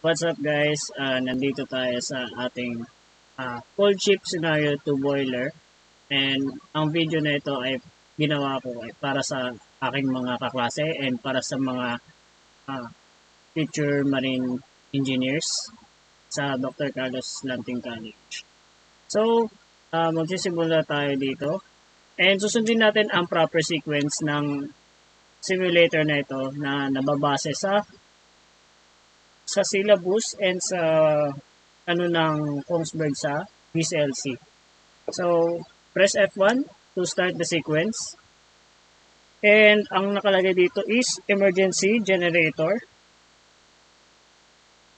What's up guys? Nandito tayo sa ating cold chip scenario to boiler, and ang video na ito ay ginawa ko ay para sa aking mga kaklase and para sa mga future marine engineers sa Dr. Carlos Lanting College. So, magsisimula tayo dito and susundin natin ang proper sequence ng simulator na ito na nababase sa syllabus and sa ng Kongsberg sa BCLC. So, press F1 to start the sequence. And ang nakalagay dito is emergency generator,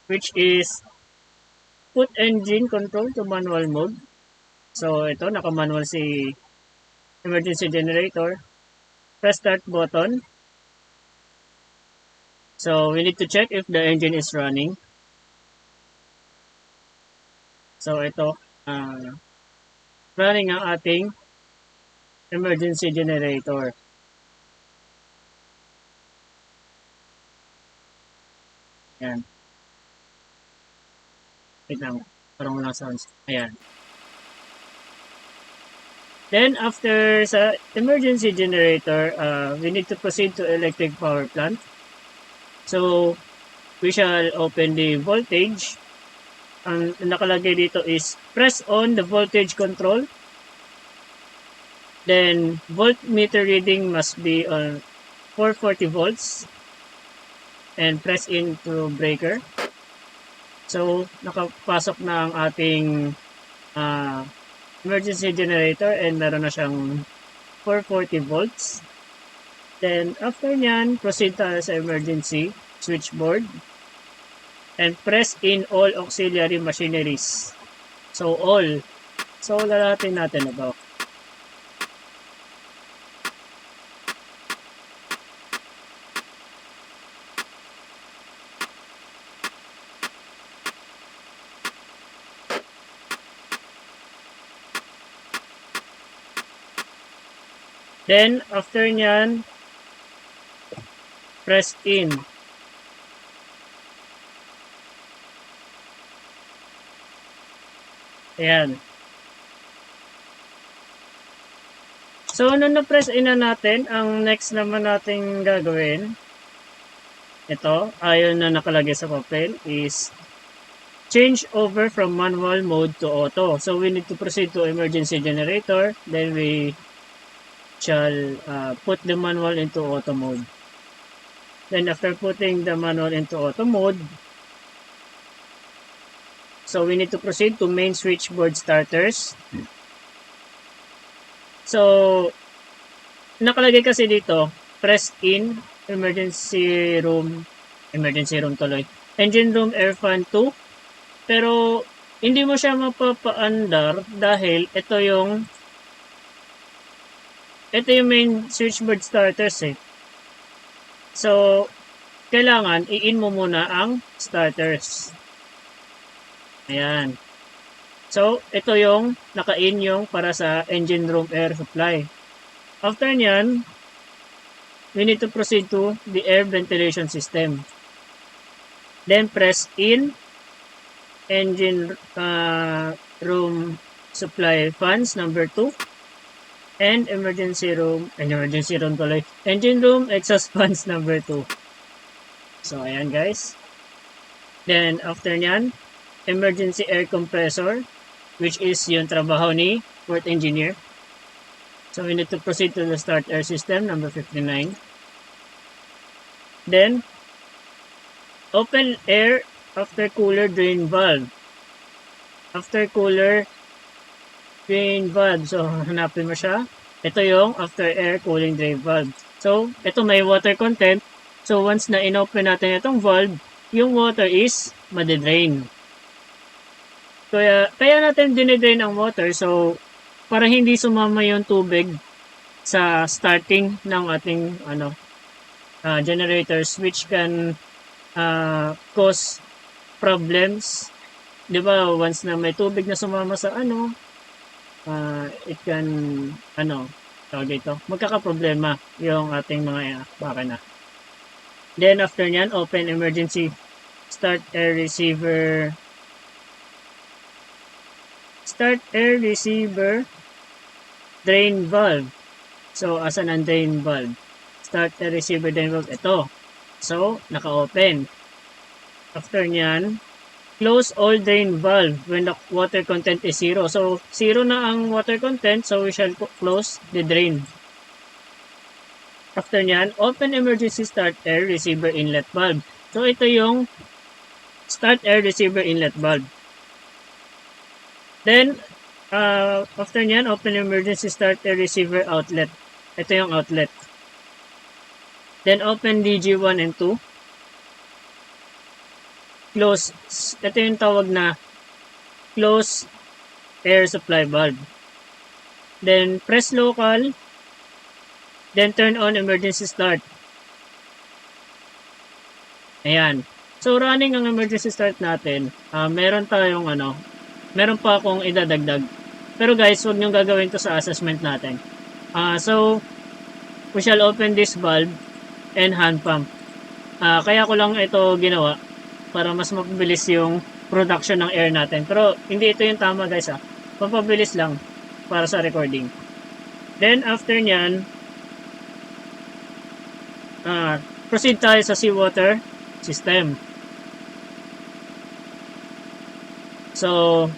which is put engine control to manual mode. So, ito, naka-manual si emergency generator. Press start button. So, we need to check if the engine is running. So, ito, running ang ating emergency generator. Ayan. Wait lang, parang walang sounds. Ayan. Then, after sa emergency generator, we need to proceed to electric power plant. So, we shall open the voltage. Ang nakalagay dito is press on the voltage control. Then, voltmeter reading must be on 440 volts. And press into breaker. So, nakapasok na ang ating emergency generator and meron na siyang 440 volts. Then, after nyan, proceed tayo sa emergency switchboard and press in all auxiliary machineries. So, all. So, lalatin natin ito. Then, after nyan, press in. Ayan. So, nung na-press in na natin, ang next naman natin gagawin, ito, ayon na nakalagay sa papel, is change over from manual mode to auto. So, we need to proceed to emergency generator, then we shall put the manual into auto mode. Then after putting the manual into auto mode, so we need to proceed to main switchboard starters. So, nakalagay kasi dito, press in, emergency room tuloy, engine room air fan 2, pero hindi mo siya mapapaandar dahil ito yung main switchboard starters eh. So, kailangan i-in mo muna ang starters. Ayan. So, ito yung naka-in yung para sa engine room air supply. After nyan, we need to proceed to the air ventilation system. Then, press in engine room supply fans number 2. And engine room exhaust fans number 2. So, ayan guys. Then, after nyan, emergency air compressor, which is yung trabaho ni port engineer. So, we need to proceed to the start air system, number 59. Then, open air after cooler drain valve. After cooler drain valve. So, hanapin mo siya. Ito yung after air cooling drain valve. So, ito may water content. So, once na inopen natin itong valve, yung water is madidrain. Kaya natin dinidrain ang water. So, para hindi sumama yung tubig sa starting ng ating generators, which can cause problems. Diba, once na may tubig na sumama sa it can, magkakaproblema yung ating mga makina. Then, after nyan, open emergency start air receiver drain valve. So, asan ang drain valve? Start air receiver drain valve. Ito. So, naka-open. After nyan, close all drain valve when the water content is 0. So, 0 na ang water content, so we shall close the drain. After nyan, open emergency start air receiver inlet valve. So, ito yung start air receiver inlet valve. Then, after nyan, open emergency start air receiver outlet. Ito yung outlet. Then, open DG1 and 2. Close. Ito yung tawag na close air supply valve. Then, press local. Then, turn on emergency start. Ayan. So, running ang emergency start natin. Meron pa akong idadagdag. Pero guys, huwag niyong gagawin to sa assessment natin. So, we shall open this valve and hand pump. Kaya ko lang ito ginawa para mas mapabilis yung production ng air natin. Pero, hindi ito yung tama guys Papabilis lang para sa recording. Then, after nyan, proceed tayo sa seawater system. So,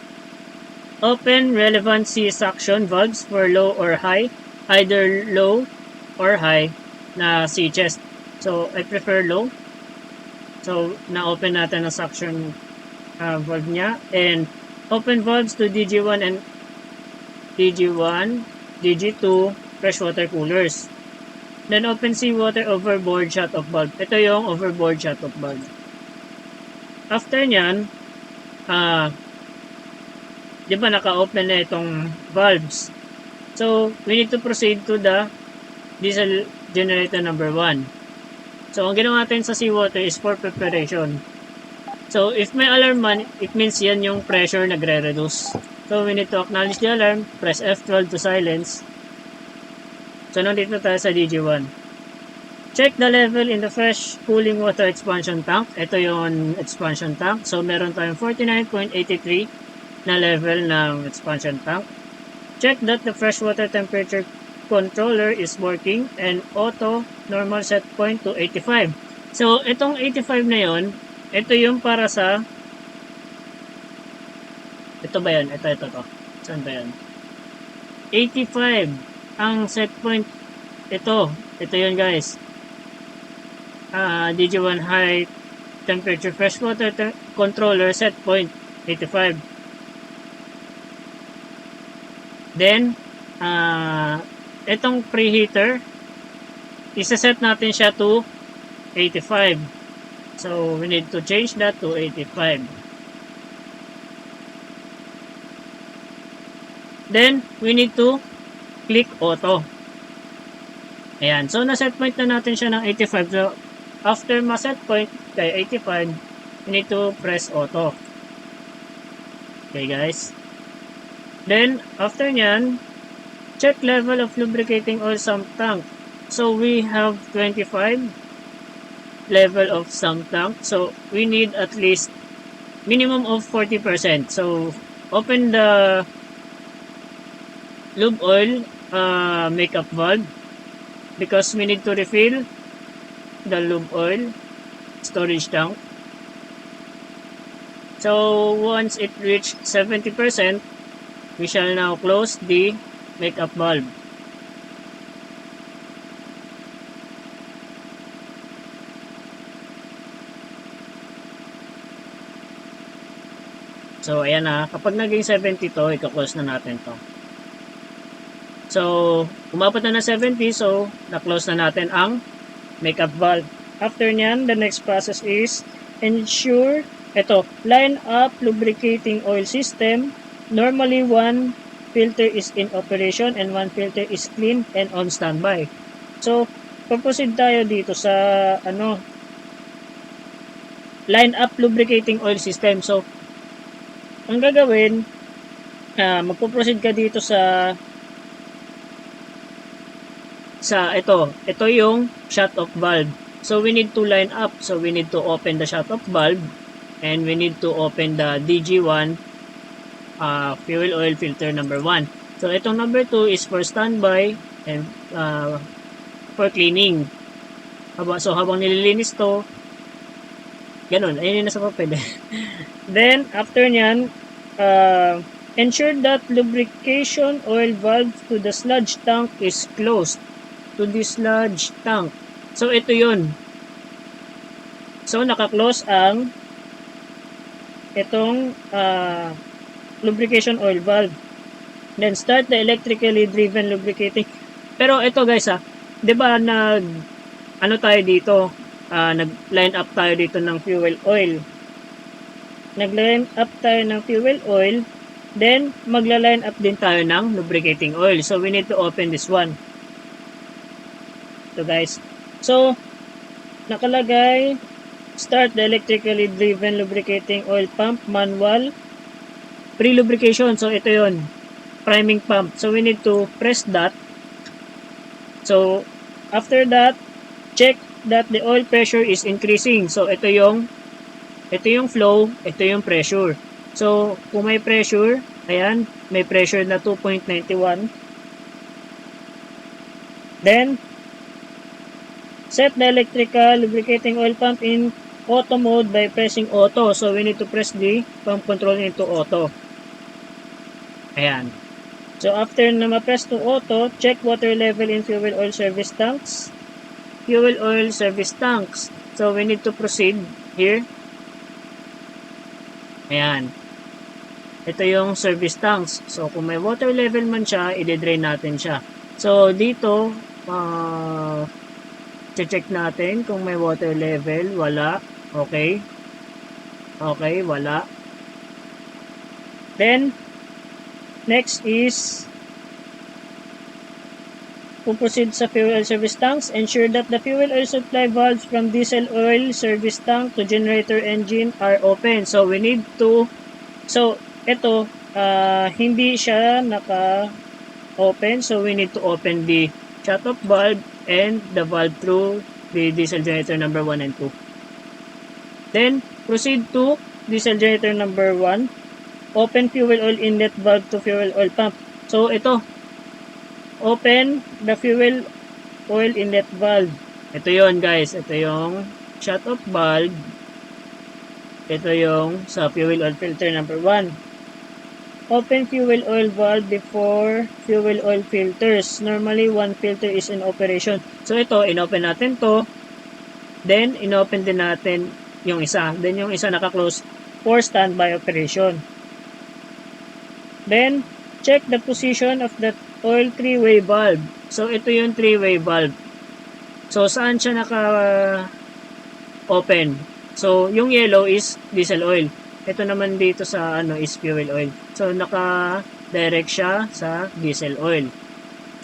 open relevant sea suction valves for low or high, either low or high na sea chest. So, I prefer low. So, na-open natin ang suction valve niya. And, open valves to DG1 and DG1, DG2 freshwater coolers. Then, open seawater overboard shut-off valve. Ito yung overboard shut-off valve. After nyan, di ba naka-open na itong valves? So, we need to proceed to the diesel generator number 1. So, ang ginawa natin sa seawater is for preparation. So, if may alarm man, it means yan yung pressure nagre-reduce. So, we need to acknowledge the alarm, press F12 to silence. So, nandito tayo sa DG1. Check the level in the fresh cooling water expansion tank. Ito yung expansion tank. So, meron tayong 49.83 na level ng expansion tank. Check that the freshwater temperature controller is working and auto normal set point to 85. So, itong 85 na yon, ito yung para sa ito ba yan? Ito. Saan ba yan? 85 ang set point. Ito yun guys. DG1 high temperature freshwater controller set point 85. Then itong preheater isa-set natin siya to 85. So we need to change that to 85. Then we need to click auto. Ayan. So, na-set point na natin siya ng 85. So, after ma-set point kay 85, we need to press auto. Okay, guys. Then, after nyan, check level of lubricating oil sump tank. So, we have 25 level of sump tank. So, we need at least minimum of 40%. So, open the lube oil makeup valve because we need to refill the lube oil storage tank. So once it reached 70%, we shall now close the makeup valve. So ayan kapag naging 70 to, i-close na natin to. So, umabot na 70, so, na-close na natin ang makeup valve. After nyan, the next process is ensure, line up lubricating oil system. Normally, one filter is in operation and one filter is clean and on standby. So, proceed tayo dito sa, line up lubricating oil system. So, ang gagawin, magpo-proceed ka dito sa ito yung shut-off valve. So we need to line up. So we need to open the shutoff valve and we need to open the DG1 fuel oil filter number 1. So itong number 2 is for standby and for cleaning. So habang nililinis to, ganun, ayun yung nasa papel. Then after nyan, ensure that lubrication oil valve to the sludge tank is closed. To the sludge tank. So ito yun. So naka-close ang itong lubrication oil valve. Then start the electrically driven lubricating. Pero ito guys 'di ba ano tayo dito? Nag-line up tayo dito ng fuel oil. Nag-line up tayo ng fuel oil, then magla-line up din tayo ng lubricating oil. So we need to open this one. So guys. So nakalagay start the electrically driven lubricating oil pump manual pre-lubrication. So ito 'yon. Priming pump. So we need to press that. So after that, check that the oil pressure is increasing. So ito yung flow, ito yung pressure. So kung may pressure, ayan, may pressure na 2.91. Then set the electrical lubricating oil pump in auto mode by pressing auto. So we need to press the pump control into auto. Ayan. So after na ma-press to auto, check water level in fuel oil service tanks. Fuel oil service tanks. So we need to proceed here. Ayan. Ito yung service tanks. So kung may water level man siya, i-drain natin siya. So dito, check natin kung may water level. Wala. Okay. Okay, wala. Then, next is proceed sa fuel oil service tanks. Ensure that the fuel oil supply valves from diesel oil service tank to generator engine are open. So we need to, so ito, hindi siya naka-open. So we need to open the shutoff valve and the valve through the diesel generator number 1 and 2. Then proceed to diesel generator number 1. Open fuel oil inlet valve to fuel oil pump. So ito, open the fuel oil inlet valve. Ito yon guys. Ito yung shutoff valve. Ito yung sa fuel oil filter number 1. Open fuel oil valve before fuel oil filters. Normally, one filter is in operation. So ito, inopen natin to. Then, inopen din natin yung isa. Then, yung isa naka-close for standby operation. Then, check the position of the oil three-way valve. So, ito yung three-way valve. So, saan siya naka-open? So, yung yellow is diesel oil. Ito naman dito sa is fuel oil. So, naka-direct siya sa diesel oil.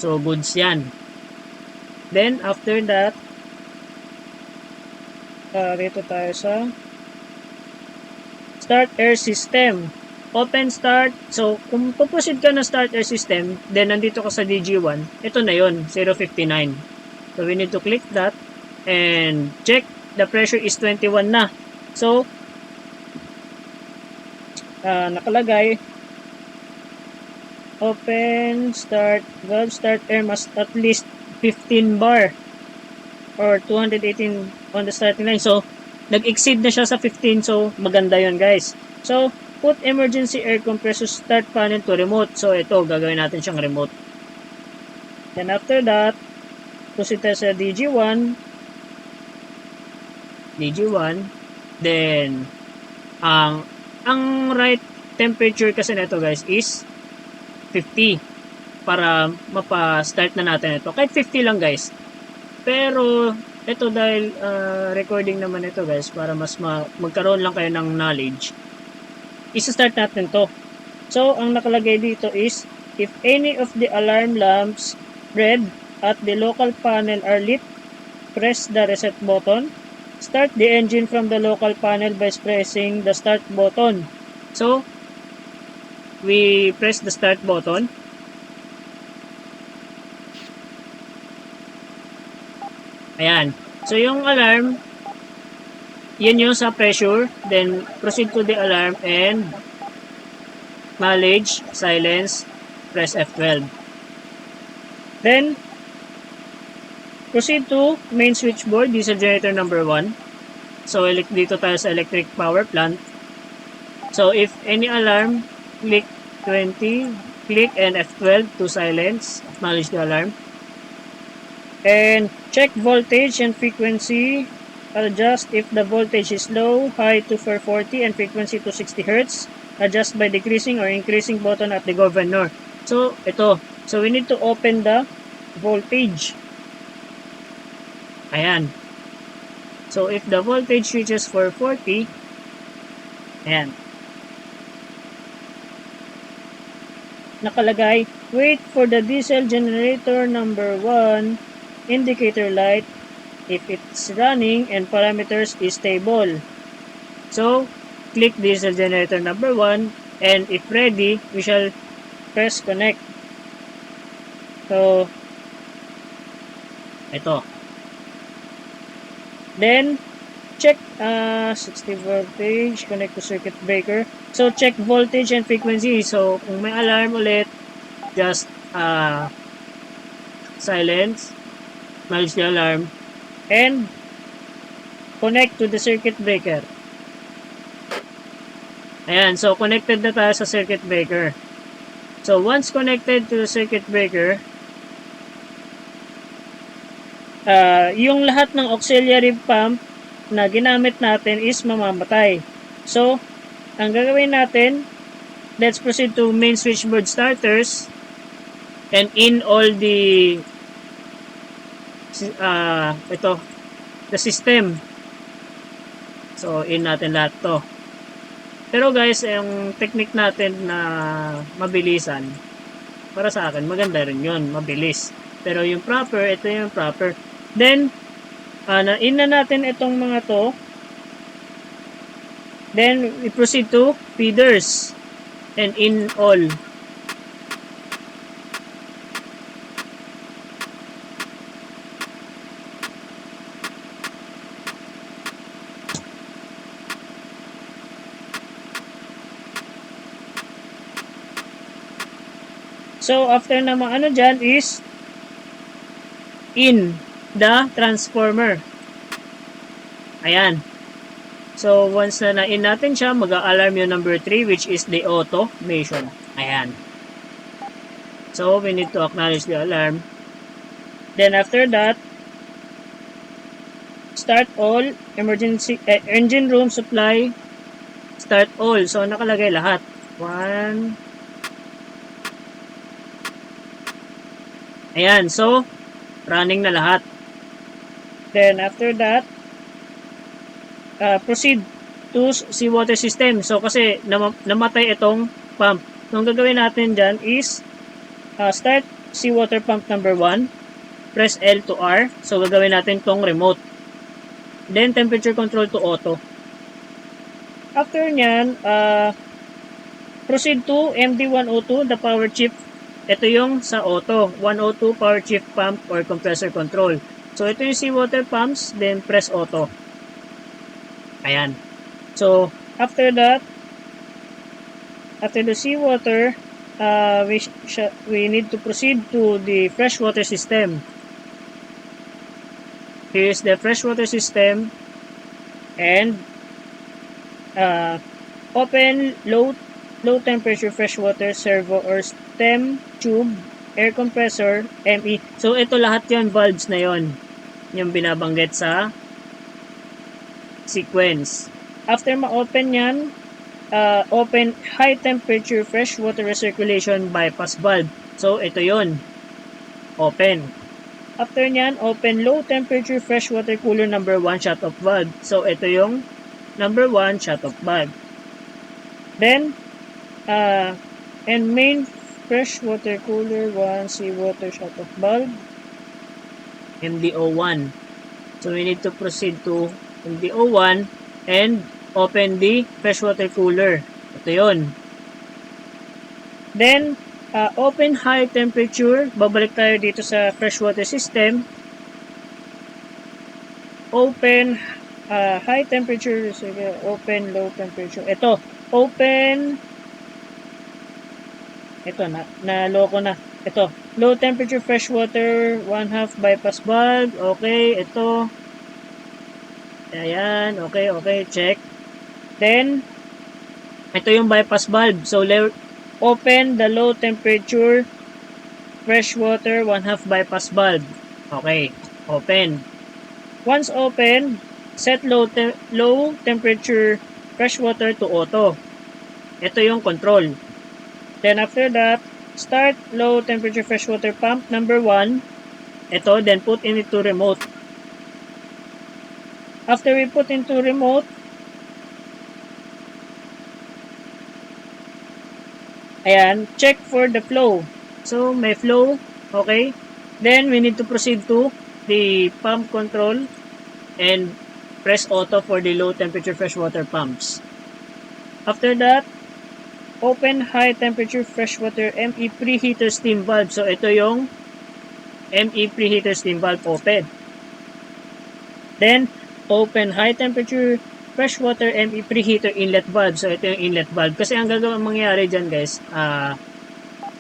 So, goods yan. Then, after that, rito tayo sa start air system. Open start. So, kung puproceed ka na start air system, then nandito ka sa DG1, ito na yon 059. So, we need to click that and check the pressure is 21 na. So, nakalagay open start valve start air must at least 15 bar or 218 on the starting line. So, nag-exceed na siya sa 15. So, maganda yon guys. So, put emergency air compressor start panel to remote. So, ito, gagawin natin siyang remote. Then, after that, proceed tayo sa DG1. Then, ang right temperature kasi nito guys is 50 para mapa-start na natin ito. Kahit 50 lang guys. Pero, ito dahil recording naman ito guys para mas magkaroon lang kayo ng knowledge. Isa-start natin to. So, ang nakalagay dito is, if any of the alarm lamps red at the local panel are lit, press the reset button. Start the engine from the local panel by pressing the start button. So, we press the start button. Ayan. So yung alarm, yan yung sa pressure. Then proceed to the alarm and manage, silence, press F12. Then proceed to main switchboard, diesel generator number 1. So dito tayo sa electric power plant. So if any alarm, click 20, click and F12 to silence, acknowledge the alarm. And check voltage and frequency. Adjust if the voltage is low, high to 440 and frequency to 60 Hz. Adjust by decreasing or increasing button at the governor. So, ito. So, we need to open the voltage. Ayan. So, if the voltage reaches 440, ayan. Nakalagay, wait for the diesel generator number 1 indicator light if it's running and parameters is stable. So, click diesel generator number 1 and if ready, we shall press connect. So, ito. Then, check 60 voltage, connect to circuit breaker. So, check voltage and frequency. So, kung may alarm ulit, just silence, manage the alarm, and connect to the circuit breaker. Ayan, so connected na tayo sa circuit breaker. So, once connected to the circuit breaker, yung lahat ng auxiliary pump na ginamit natin is mamamatay. So, ang gagawin natin, let's proceed to main switchboard starters and in all the the system. So, in natin lahat to. Pero guys, yung technique natin na mabilisan, para sa akin, maganda rin yun, mabilis. Pero yung proper, ito yung proper. Then, in na natin itong mga to. Then, we proceed to feeders and in all. So, after na ano dyan is in the transformer. Ayan. So, once na in natin siya, mag-alarm yung number 3 which is the automation. Ayan. So, we need to acknowledge the alarm. Then, after that, start all, emergency, engine room supply, start all. So, nakalagay lahat. 1, ayan, so, running na lahat. Then, after that, proceed to seawater system. So, kasi namatay itong pump. So, ang gagawin natin dyan is, start seawater pump number 1. Press L to R. So, gagawin natin tong remote. Then, temperature control to auto. After nyan, proceed to MD102, the power chip. Ito yung sa auto, 102 power shift pump or compressor control. So, ito yung seawater pumps, then press auto. Ayan. So, after that, after the seawater, we need to proceed to the freshwater system. Here's the freshwater system and open low temperature freshwater servo or stem tube air compressor ME. So ito lahat 'yon, valves na 'yon. Yung binabanggit sa sequence. After ma-open 'yan, open high temperature freshwater recirculation bypass valve. So ito 'yon. Open. After niyan, open low temperature freshwater cooler number 1 shut-off valve. So ito yung number 1 shut-off valve. Then and main freshwater cooler 1 seawater shut-off valve MDO1. So we need to proceed to MDO1 and open the freshwater cooler. Ito yun. Then open high temperature. Babalik tayo dito sa freshwater system. open high temperature, sige, open low temperature. Ito, open, ito naloko na. Ito, low temperature fresh water, 1/2 bypass valve. Okay, ito. Ayan, okay, check. Then, ito yung bypass valve. So, open the low temperature fresh water 1/2 bypass valve. Okay, open. Once open, set low temperature fresh water to auto. Ito yung control. Then after that, start low temperature fresh water pump number 1. Ito, then put into remote. After we put into remote, ayan, check for the flow. So, may flow. Okay. Then, we need to proceed to the pump control and press auto for the low temperature freshwater pumps. After that, open high temperature freshwater ME preheater steam valve. So, ito yung ME preheater steam valve open. Then, open high temperature freshwater ME preheater inlet valve. So, ito yung inlet valve. Kasi ang gagawin mangyari dyan guys,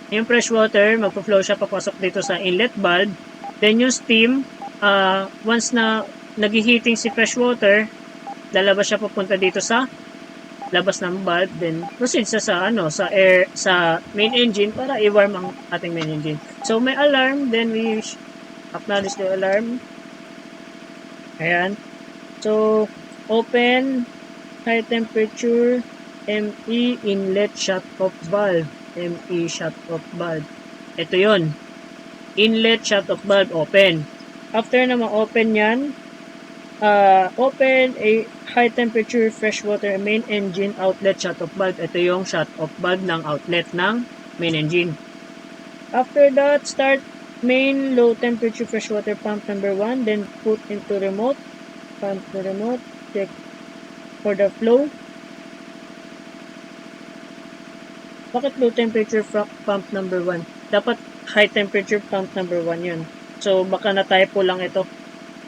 yung freshwater, magpo-flow siya papasok dito sa inlet valve. Then, yung steam, once na nag-heating si freshwater, lalabas siya papunta dito sa labas ng valve, then proceed sa air, sa main engine para i-warm ang ating main engine. So, may alarm, then we acknowledge the alarm. Ayan. So, open high temperature ME inlet shut-off valve. ME shut-off valve. Ito yon. Inlet shut-off valve open. After na ma-open yan, open a high temperature freshwater main engine outlet shut-off valve. Ito yung shut-off valve ng outlet ng main engine. After that, start main low temperature freshwater pump number 1, then put into remote. Pump to remote, check for the flow. Bakit low temperature pump number 1? Dapat high temperature pump number 1 yun. So, baka na-typo lang ito.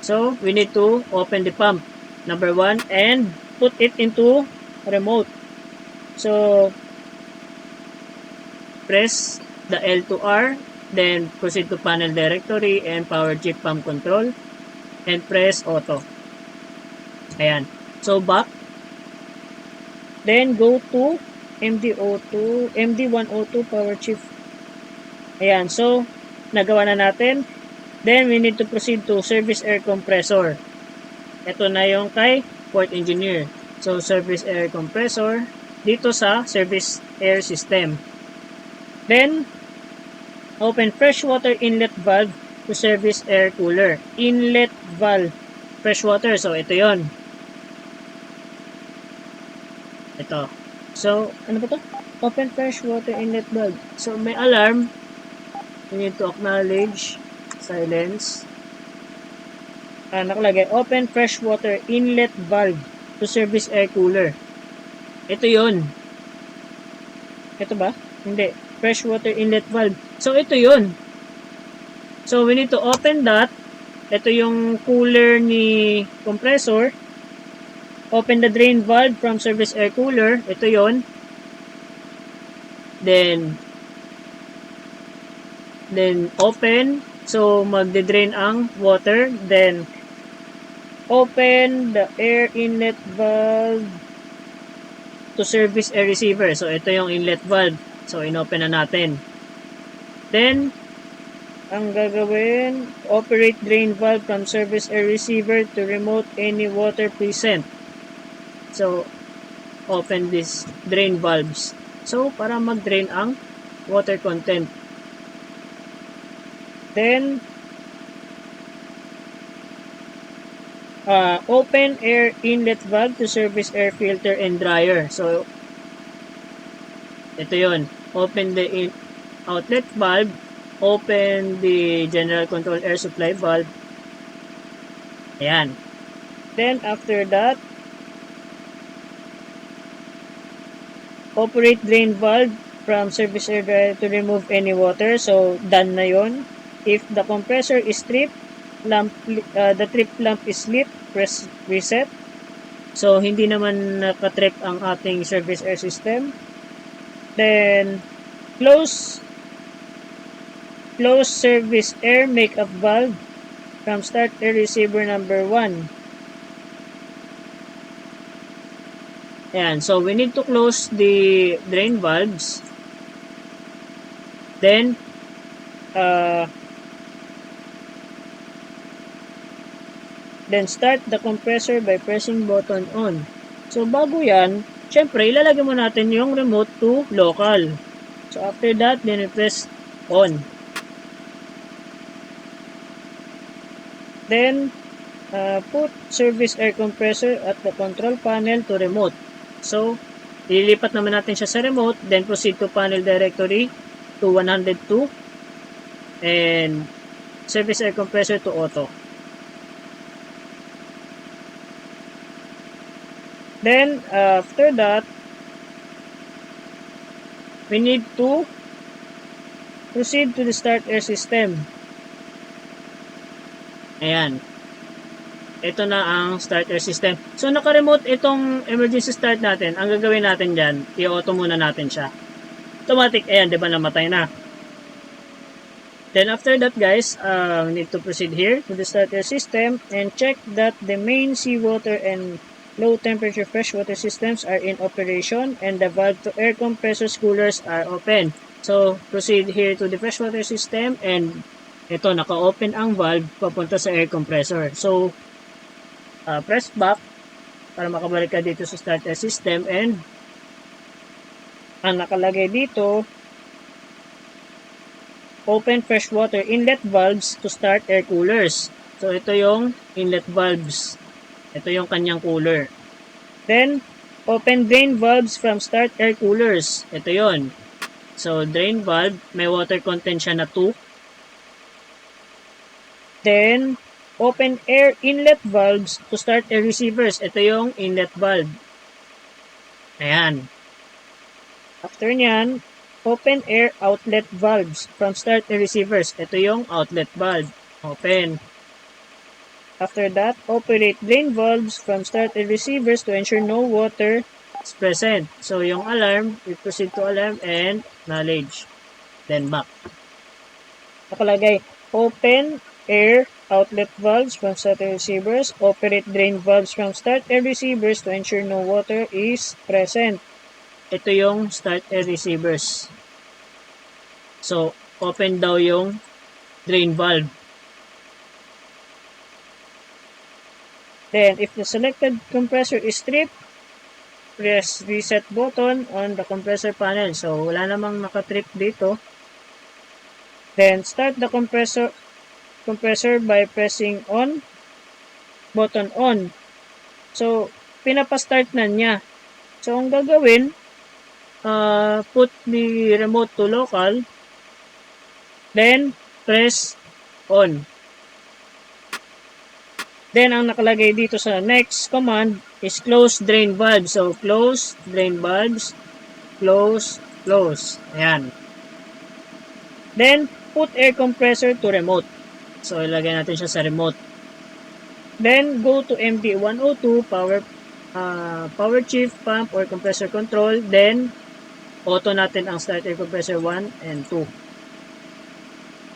So, we need to open the pump number 1 and put it into remote. So, press the L to R, then proceed to panel directory and power chip pump control, and press auto. Ayan. So, back. Then, go to MD102 power chip. Ayan. So, nagawa na natin. Then, we need to proceed to service air compressor. Ito na yung kay port engineer. So, service air compressor dito sa service air system. Then, open freshwater inlet valve to service air cooler. Inlet valve. Freshwater. So, ito yon. Ito. So, ano ba to? Open freshwater inlet valve. So, may alarm. We need to acknowledge. Silence. Nakalagay, open freshwater inlet valve to service air cooler. Ito yon. Ito ba? Hindi. Freshwater inlet valve. So, ito yon. So, we need to open that. Ito yung cooler ni compressor. Open the drain valve from service air cooler. Ito yon. Then open. So, magde-drain ang water. Then, open the air inlet valve to service air receiver. So, ito yung inlet valve. So, inopen na natin. Then, ang gagawin, operate drain valve from service air receiver to remote any water present. So, open this drain valves. So, para mag-drain ang water content. Then, open air inlet valve to service air filter and dryer. So, ito yun. Open the outlet valve. Open the general control air supply valve. Ayan. Then, after that, operate drain valve from service air dryer to remove any water. So, done na yun. If the compressor is stripped, trip lamp is lit, press reset. So, hindi naman nakatrip ang ating service air system. Then, close service air makeup valve from start air receiver number 1. Ayan, so we need to close the drain valves. Then, start the compressor by pressing button on. So, bago yan, syempre, ilalagay mo natin yung remote to local. So, after that, then we press on. Then, put service air compressor at the control panel to remote. So, ililipat naman natin siya sa remote, then proceed to panel directory to 102 and service air compressor to auto. Then, after that, we need to proceed to the start air system. Ayan. Ito na ang start air system. So, naka-remote itong emergency start natin. Ang gagawin natin dyan, i-auto muna natin siya. Automatic, ayan, di ba namatay na? Then, after that, guys, we need to proceed here to the start air system and check that the main seawater and low temperature freshwater systems are in operation and the valve to air compressors coolers are open. So, proceed here to the freshwater system and ito, naka-open ang valve papunta sa air compressor. So, press back para makabalik ka dito sa start air system and ang nakalagay dito, open freshwater inlet valves to start air coolers. So, ito yung inlet valves. Ito yung kanyang cooler. Then, open drain valves from start air coolers. Ito yon. So, drain valve, may water content siya na 2. Then, open air inlet valves to start air receivers. Ito yung inlet valve. Ayan. After nyan, open air outlet valves from start air receivers. Ito yung outlet valve. Open. After that, operate drain valves from start air receivers to ensure no water is present. So, yung alarm, we proceed to alarm and knowledge. Then back. Nakalagay, open air outlet valves from start air receivers. Operate drain valves from start air receivers to ensure no water is present. Ito yung start air receivers. So, open daw yung drain valve. Then, if the selected compressor is tripped, press reset button on the compressor panel. So, wala namang nakatrip dito. Then, start the compressor by pressing on button on. So, pinapastart na niya. So, ang gagawin, put the remote to local, then press on. Then, ang nakalagay dito sa next command is close drain valve. So, close drain valves, close. Ayan. Then, put air compressor to remote. So, ilagay natin siya sa remote. Then, go to MD102, power shift, pump, or compressor control. Then, auto natin ang start air compressor 1 and 2.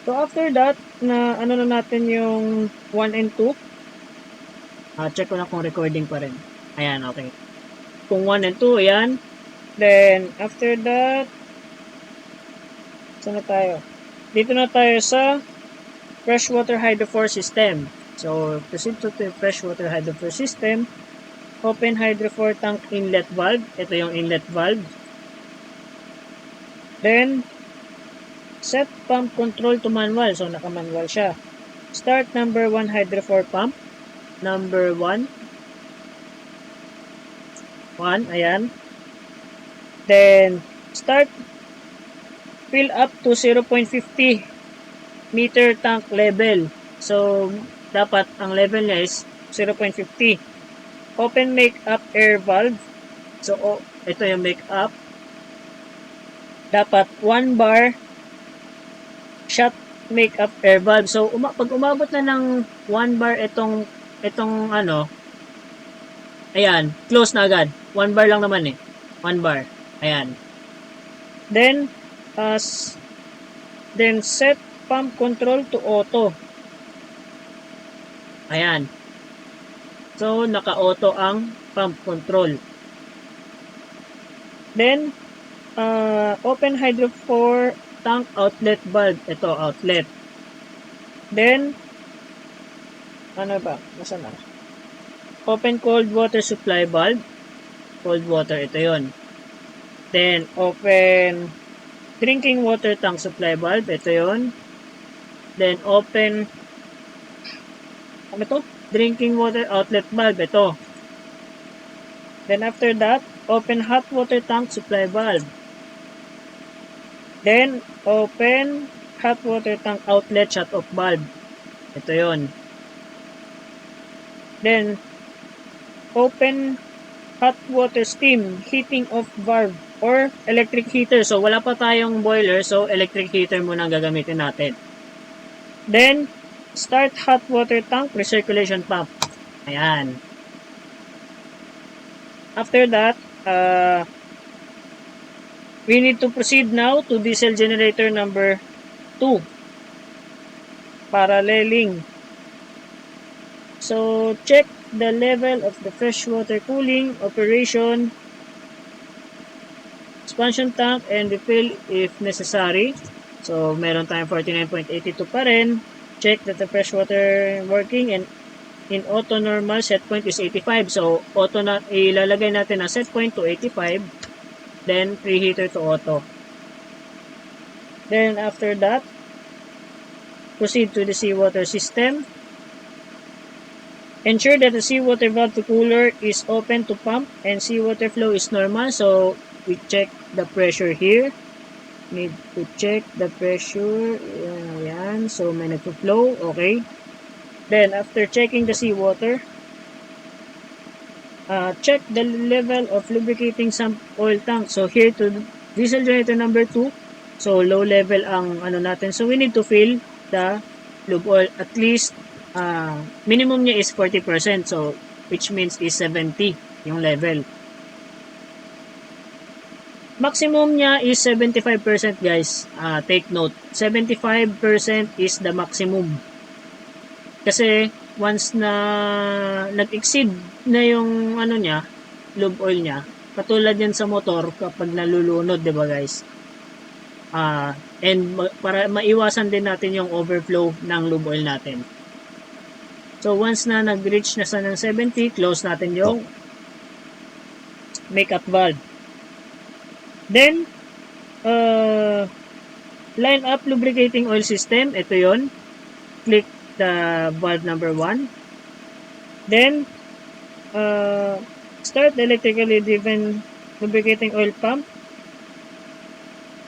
So, after that, na ano na natin yung 1 and 2. Check ko na kung recording pa rin. Ayan, okay. Kung 1 and 2, ayan. Then, after that, saan na tayo? Dito na tayo sa freshwater hydrophore system. So, proceed to the freshwater hydrophore system. Open hydrophore tank inlet valve. Ito yung inlet valve. Then, set pump control to manual. So, naka-manual siya. Start number 1 hydrophore pump. Number 1. Ayan. Then, start fill up to 0.50 meter tank level. So, dapat ang level niya is 0.50. Open make up air valve. So, ito yung make up. Dapat 1 bar shut make up air valve. So, pag umabot na ng 1 bar itong ano, ayan, close na agad. 1 bar lang naman eh. 1 bar. Ayan. Then, set pump control to auto. Ayan. So, naka-auto ang pump control. Then, open Hydrophore tank outlet valve. Ito, outlet. Then, ano ba? Nasaan na? Open cold water supply valve. Cold water, ito yon. Then, open drinking water tank supply valve. Ito yon. Then, open ano to? Drinking water outlet valve. Ito. Then, after that, open hot water tank supply valve. Then, open hot water tank outlet shut-off valve. Ito yon. Then, open hot water steam heating off valve or electric heater. So, wala pa tayong boiler. So, electric heater muna ang gagamitin natin. Then, start hot water tank recirculation pump. Ayan. After that, we need to proceed now to diesel generator number 2. Paralleling. So, check the level of the freshwater cooling, operation, expansion tank, and refill if necessary. So, meron tayong 49.82 pa rin. Check that the freshwater working and in auto normal set point is 85. So, auto na ilalagay natin ang set point to 85. Then, preheater to auto. Then, after that, proceed to the seawater system. Ensure that the seawater valve to cooler is open to pump and seawater flow is normal. So, we check the pressure here. Need to check the pressure. Ayan. So, may nagpo-flow. Okay. Then, after checking the seawater, check the level of lubricating sump oil tank. So, here to diesel generator number 2. So, low level ang ano natin. So, we need to fill the lube oil. At least, minimum niya is 40%. So, which means is 70 yung level. Maximum niya is 75%, guys. Take note. 75% is the maximum. Kasi, once na nag-exceed na yung ano niya, lube oil niya, katulad yan sa motor kapag nalulunod, diba guys? And para maiwasan din natin yung overflow ng lube oil natin. So, once na nag-reach na sa ng 70, close natin yung makeup valve. Then, line up lubricating oil system. Ito yon. Click the valve number 1. Then, start the electrically driven lubricating oil pump.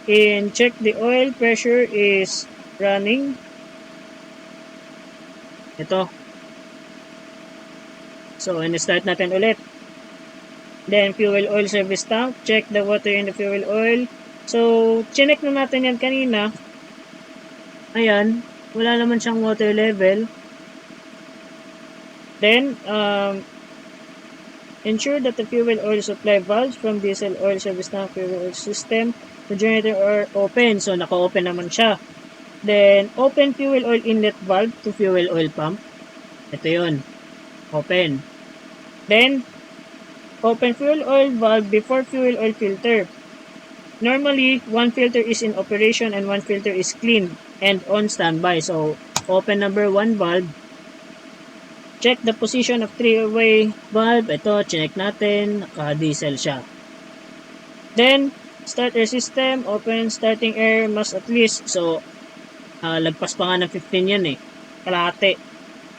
And check the oil pressure is running. Ito. So, in-start natin ulit. Then, fuel oil service tank. Check the water in the fuel oil. So, chinek na natin yan kanina. Ayan. Wala naman siyang water level. Then, ensure that the fuel oil supply valves from diesel oil service tank fuel oil system to generator are open. So, naka-open naman siya. Then, open fuel oil inlet valve to fuel oil pump. Ito yun. Open. Then, open fuel oil valve before fuel oil filter. Normally, one filter is in operation and one filter is clean and on standby. So, open number 1 valve. Check the position of 3-way valve. Ito, check natin. Naka-diesel siya. Then, start air system. Open starting air must at least. So, lagpas pa nga ng 15 yan eh. Kalahati.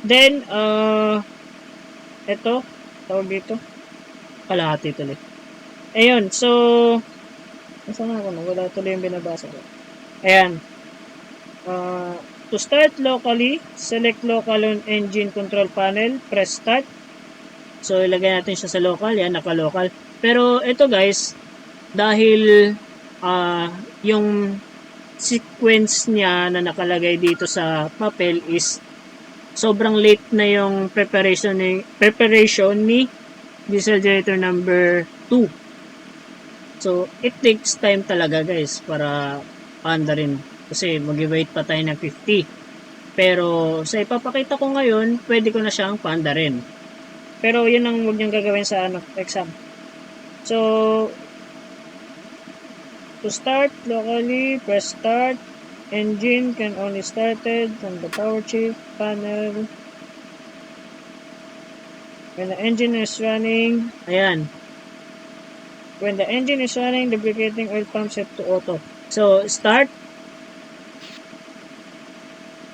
Then, ito. Tawag dito. Kalahati tuloy. Ayun. So, nasaan ako na? Wala tuloy yung binabasa ko. Ayan. To start locally, select local on engine control panel. Press start. So, ilagay natin siya sa local. Yan, naka-local. Pero, ito guys, dahil yung sequence niya na nakalagay dito sa papel is sobrang late na yung preparation ni diesel generator number 2. So, it takes time talaga guys para paanda rin. Kasi mag-wait pa tayo ng 50. Pero sa ipapakita ko ngayon, pwede ko na siyang paanda rin. Pero yun ang huwag niyong gagawin sa exam. So, to start locally, press start. Engine can only started from the power chip panel. When the engine is running, ayan. When the engine is running, lubricating oil pump set to auto. So, start.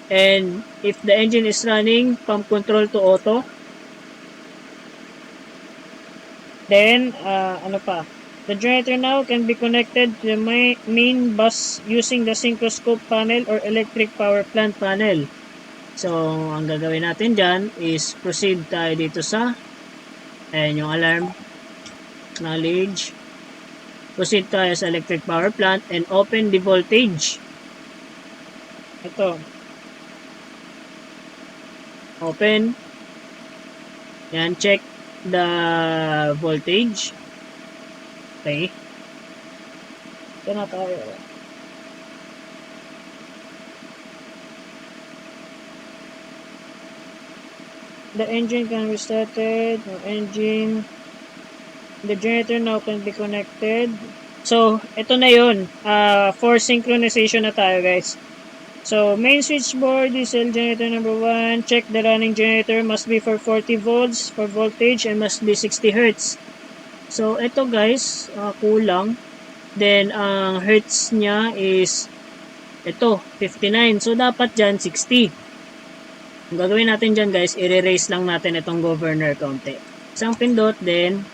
And if the engine is running, pump control to auto. Then, ano pa? The generator now can be connected to the main bus using the synchroscope panel or electric power plant panel. So, ang gagawin natin dyan is proceed tayo dito sa ayan yung alarm. Knowledge. Proceed tayo sa electric power plant and open the voltage. Ito. Open. Yan, check the voltage. Okay. Ito na tayo. The engine can be started. No engine. The generator now can be connected. So, ito na yun. For synchronization na tayo guys. So, main switchboard, diesel generator number 1. Check the running generator. Must be for 40 volts for voltage and must be 60 Hz. So, ito guys, kulang. Then, ang hertz niya is ito, 59. So, dapat dyan, 60. Ang gagawin natin dyan guys, i-erase lang natin itong governor konti. Isang pindot, then,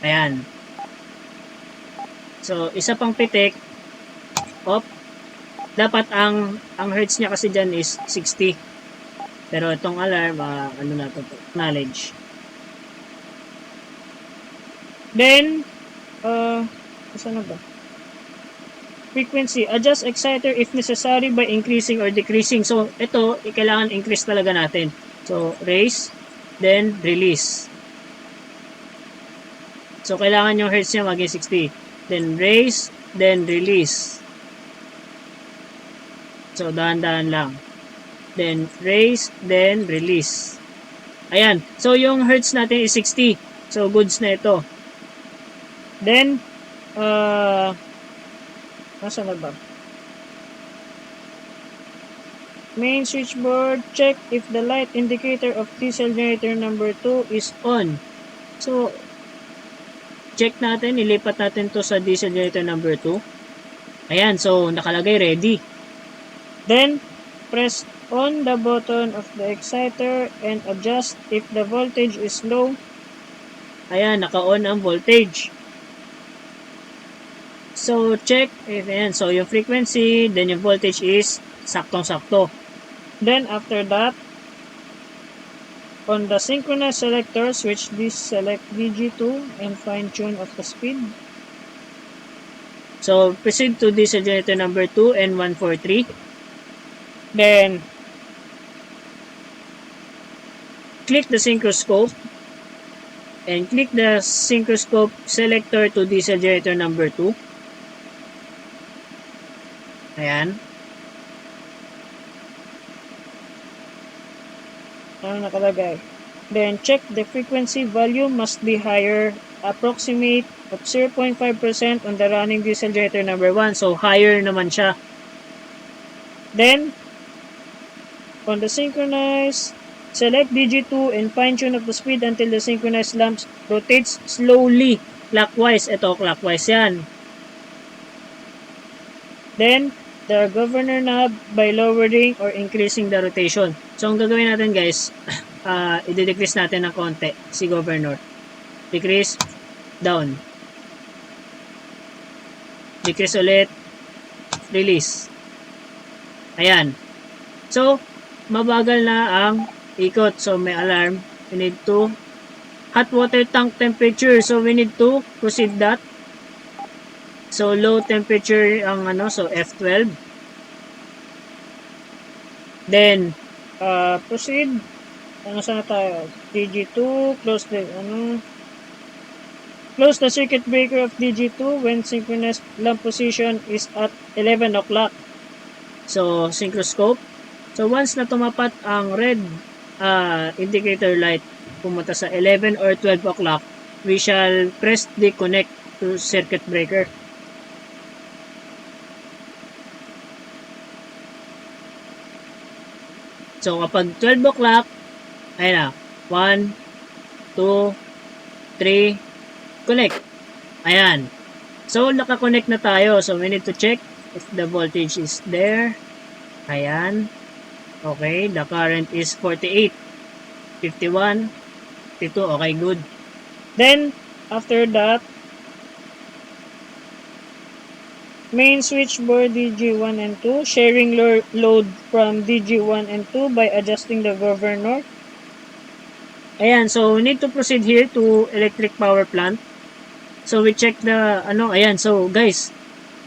ayan. So, isa pang pitik. Op. Dapat ang hertz niya kasi dyan is 60. Pero itong alarm, ano na ito? Knowledge. Then, saan na ba? Frequency. Adjust exciter if necessary by increasing or decreasing. So, ito, kailangan increase talaga natin. So, raise, then release. So, kailangan yung hertz niya maging 60. Then, raise, then release. So, dahan-dahan lang. Then, raise, then release. Ayan. So, yung hertz natin is 60. So, goods na ito. Then, nasa na ba? Main switchboard, check if the light indicator of diesel generator number 2 is on. So, check natin, ilipat natin to sa diesel generator number 2. Ayan, so nakalagay ready. Then, press on the button of the exciter and adjust if the voltage is low. Ayan, naka-on ang voltage. So, check if, ayan, so yung frequency, then yung voltage is saktong-sakto. Then, after that, on the synchronous selector, switch this select DG2 and fine-tune of the speed. So, proceed to diesel generator number 2 and 143. Then, click the synchroscope and click the synchroscope selector to diesel generator number 2. Ayan. Ano nakalagay? Then, check the frequency value must be higher, approximate of 0.5% on the running diesel generator number 1. So, higher naman siya. Then, on the synchronize, select DG2 and fine-tune of the speed until the synchronized lamp rotates slowly clockwise. Ito, clockwise yan. Then, the governor knob by lowering or increasing the rotation. So, ang gagawin natin guys, i-decrease natin ng konti si governor. Decrease, down. Decrease ulit, release. Ayan. So, mabagal na ang ikot. So, may alarm. We need to hot water tank temperature. So, we need to proceed that. So, low temperature ang so F12. Then, proceed. Saan na tayo? DG2, close the circuit breaker of DG2 when synchronous lamp position is at 11 o'clock. So, synchroscope. So, once na tumapat ang red indicator light, pumunta sa 11 or 12 o'clock, we shall press the connect to circuit breaker. So, kapag 12 o'clock, ayun na, 1, 2, 3, connect. Ayan. So, naka-connect na tayo. So, we need to check if the voltage is there. Ayan. Okay, the current is 48, 51, 52. Okay, good. Then, after that, main switchboard DG1 and 2, sharing load from DG1 and 2 by adjusting the governor. Ayan, so we need to proceed here to electric power plant. So we check the, ayan, so guys,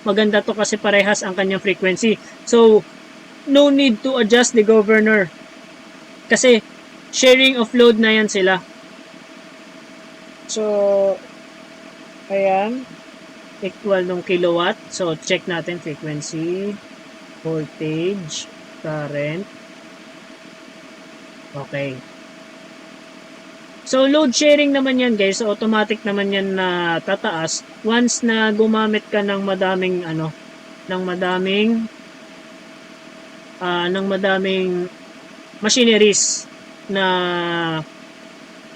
maganda to kasi parehas ang kanyang frequency. So, no need to adjust the governor. Kasi, sharing of load na yan sila. So, ayan, equal ng kilowatt. So, check natin frequency, voltage, current. Okay. So, load sharing naman yan guys. So, automatic naman yan na tataas once na gumamit ka ng madaming machineries na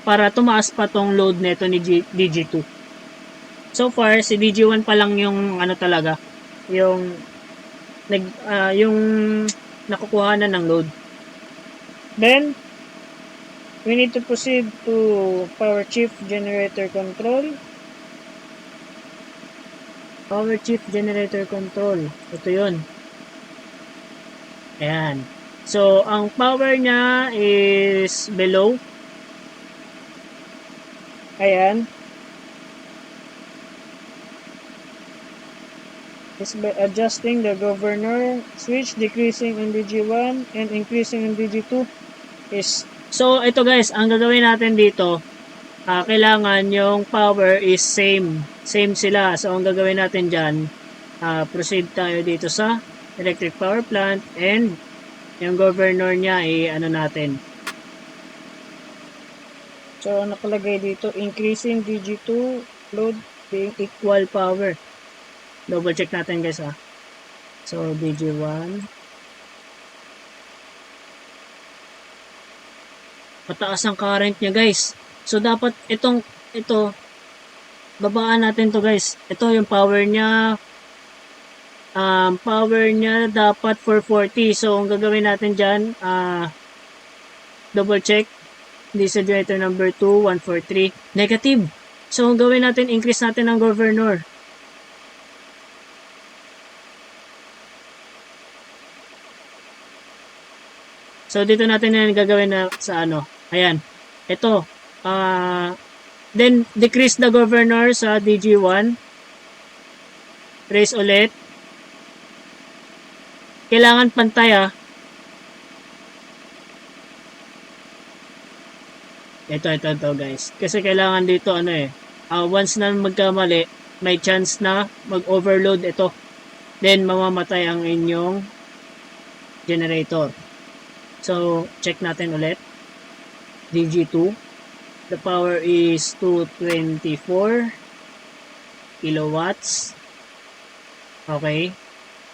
para tumaas pa tong load neto ni DG2. So far, si DG1 pa lang yung talaga, yung nakukuha na ng load. Then, we need to proceed to power shift generator control. Power shift generator control. Ito yun. Ayan. So, ang power niya is below. Ayan. Is by adjusting the governor switch, decreasing in DG1 and increasing in DG2 is. So, ito guys, ang gagawin natin dito, kailangan yung power is same. Same sila. So, ang gagawin natin dyan, proceed tayo dito sa electric power plant and yung governor niya natin. So, nakalagay dito, increasing DG2 load being equal power. Double check natin guys So, DG1. Mataas ang current niya guys. So, dapat ito, babaan natin to guys. Ito yung power niya. Power niya dapat 440. So, ang gagawin natin dyan, double check. Diesel generator number 2, 143. Negative. So, ang gawin natin, increase natin ang governor. So, dito natin yan gagawin na sa Ayan. Ito. Then, decrease the governor sa DG1. Raise ulit. Kailangan pantay Ito guys. Kasi kailangan dito once na magkamali, may chance na mag-overload ito. Then, mamamatay ang inyong generator. So, check natin ulit. DG2. The power is 224 kilowatts. Okay.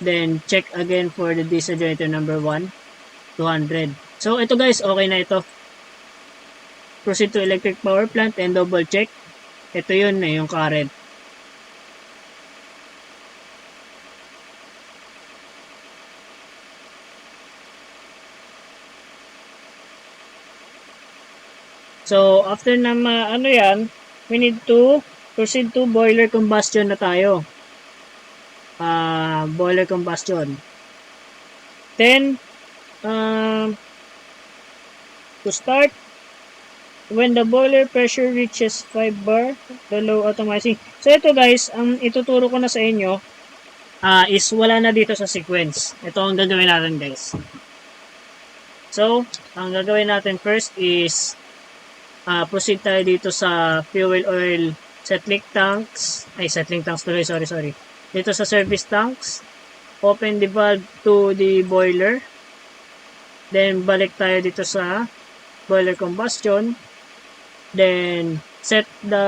Then, check again for the diesel generator number 1. 200. So, ito guys, okay na ito. Proceed to electric power plant and double check. Ito yun yung current. So, after na yan, we need to proceed to boiler combustion na tayo. Boiler combustion. Then, to start, when the boiler pressure reaches 5 bar, the low automizing. So, ito guys, ang ituturo ko na sa inyo, is wala na dito sa sequence. Ito ang gagawin natin guys. So, ang gagawin natin first is proceed tayo dito sa fuel oil settling tanks. Sorry. Dito sa service tanks, open the valve to the boiler. Then, balik tayo dito sa boiler combustion. Then, set the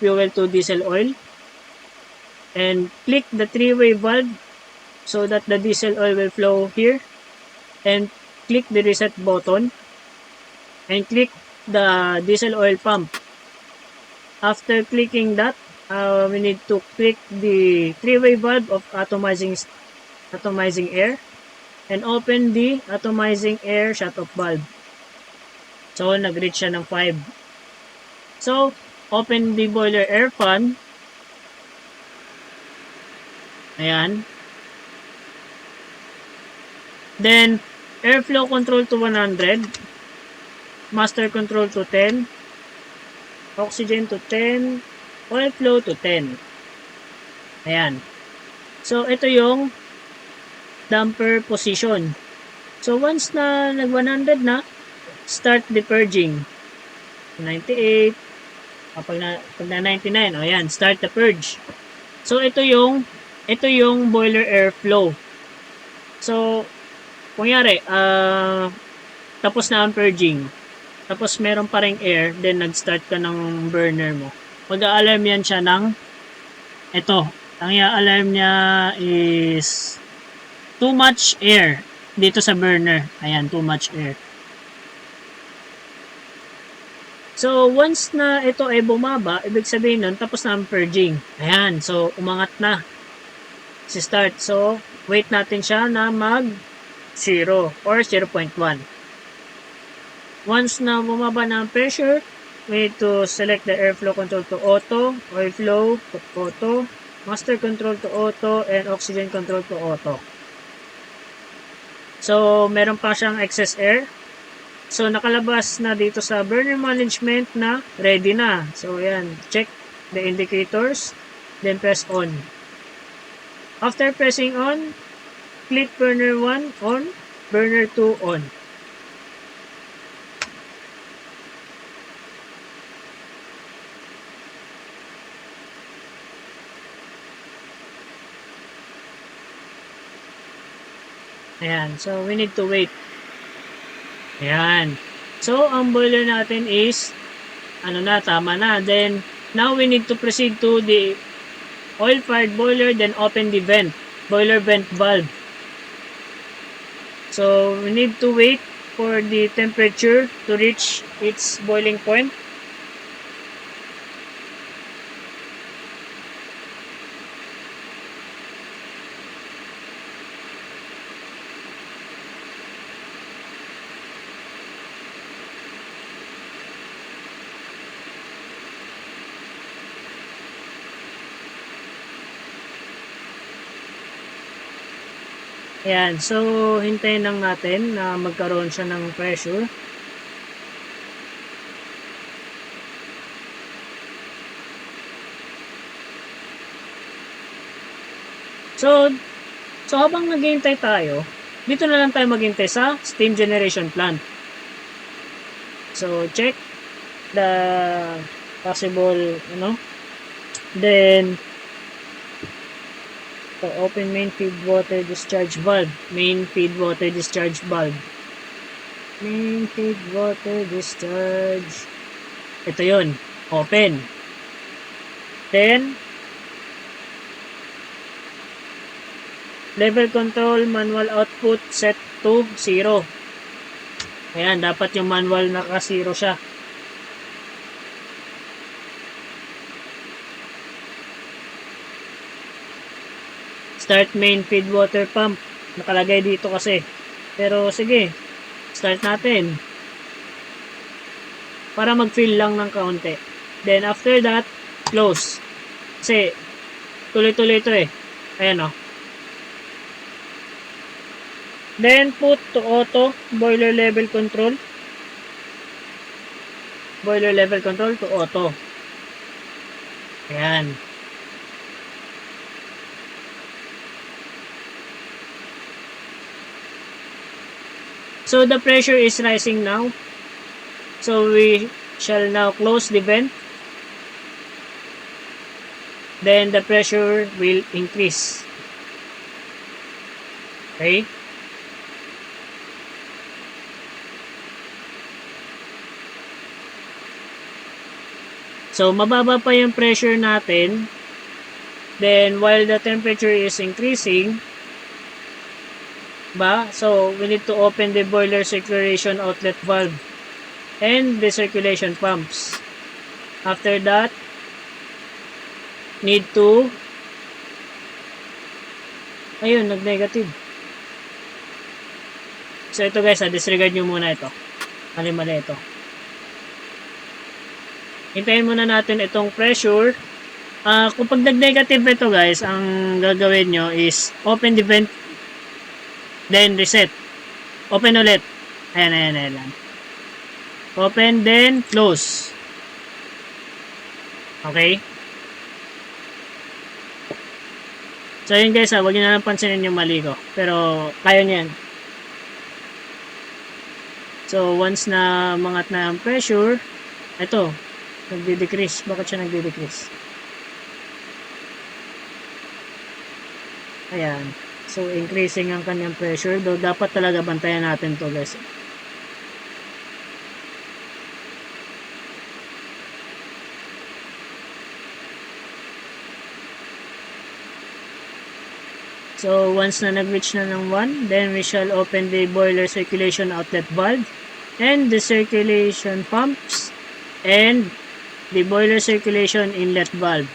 fuel to diesel oil. And click the three-way valve so that the diesel oil will flow here. And click the reset button. And click the diesel oil pump. After clicking that, we need to click the three-way valve of atomizing air and open the atomizing air shutoff valve. So, nag-reach siya ng 5. So, open the boiler air fan. Ayan. Then, airflow control to 100. Master control to 10. Oxygen to 10. Oil flow to 10. Ayan. So, ito yung damper position. So, once na nag-100 na, start the purging. 98. Pag na 99, ayan, start the purge. So, ito yung boiler airflow. So, kunyari, tapos na ang purging. Tapos, meron pa ring air, then nag-start ka ng burner mo. Mag-a-alarm yan siya ng ito. Ang i-alarm niya is too much air dito sa burner. Ayan, too much air. So, once na ito ay bumaba, ibig sabihin nun, tapos na ang purging. Ayan, so, umangat na. Si start. So, wait natin siya na mag 0 or 0.1. Once na bumaba na ang pressure, we need to select the airflow control to auto, oil flow to auto, master control to auto, and oxygen control to auto. So, meron pa siyang excess air. So, nakalabas na dito sa burner management na ready na. So, ayan. Check the indicators. Then, press on. After pressing on, click burner 1 on, burner 2 on. Ayan. So, we need to wait. Ayan. So, ang boiler natin is, tama na. Then, now we need to proceed to the oil-fired boiler, then open the boiler vent valve. So, we need to wait for the temperature to reach its boiling point. Ayan, so hintayin lang natin na magkaroon siya ng pressure. So habang naghihintay tayo, dito na lang tayo maghintay sa steam generation plant. So check the possible, then so, open main feed water discharge valve. Main feed water discharge valve. Main feed water discharge. Ito yun. Open. Then, level control manual output set to 0. Ayan, dapat yung manual naka-0 siya. Start main feed water pump. Nakalagay dito kasi. Pero sige, start natin. Para mag-fill lang ng kaunti. Then after that, close. Kasi tuloy-tuloy ito eh. Ayan o. Then put to auto boiler level control. Boiler level control to auto. Ayan. So the pressure is rising now. So we shall now close the vent. Then the pressure will increase. Okay? So mababa pa yung pressure natin. Then while the temperature is increasing, so we need to open the boiler circulation outlet valve and the circulation pumps. After that, need to ayun, nag-negative. So ito guys, disregard nyo muna ito. Mali ito. Hintayin muna natin itong pressure. Kung pag nag-negative ito guys, ang gagawin nyo is open the vent, then reset. Open ulit. Ayan. Open, then close. Okay? So yun guys, huwag nyo na lang pansinin yung mali ko. Pero kaya nyo yan. So once na mangat na ang pressure, ito, nagde-decrease. Bakit siya nagde-decrease? Ayan. So increasing ang kanyang pressure. Though dapat talaga bantayan natin to guys. So once na nag-reach na ng 1, then we shall open the boiler circulation outlet valve and the circulation pumps and the boiler circulation inlet valve.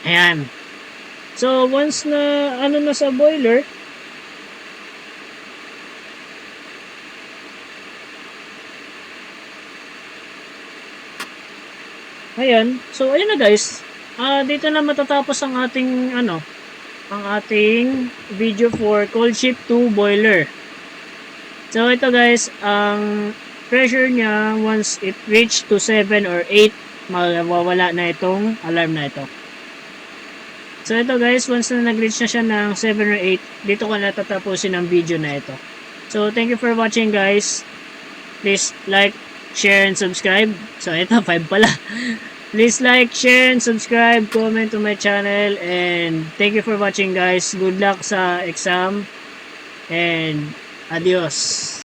Ayan. So once na na sa boiler, ayan. So ayun na guys. Dito na matatapos ang ating ang ating video for cold ship to boiler. So ito guys, ang pressure niya once it reach to 7 or 8, mawawala na itong alarm na ito. So ito guys, once na nag-reach na siya ng 7 or 8, dito ko natatapusin ang video na ito. So thank you for watching guys. Please like, share, and subscribe. So ito, 5 pala. Please like, share, and subscribe, comment to my channel, and thank you for watching guys. Good luck sa exam, and adios.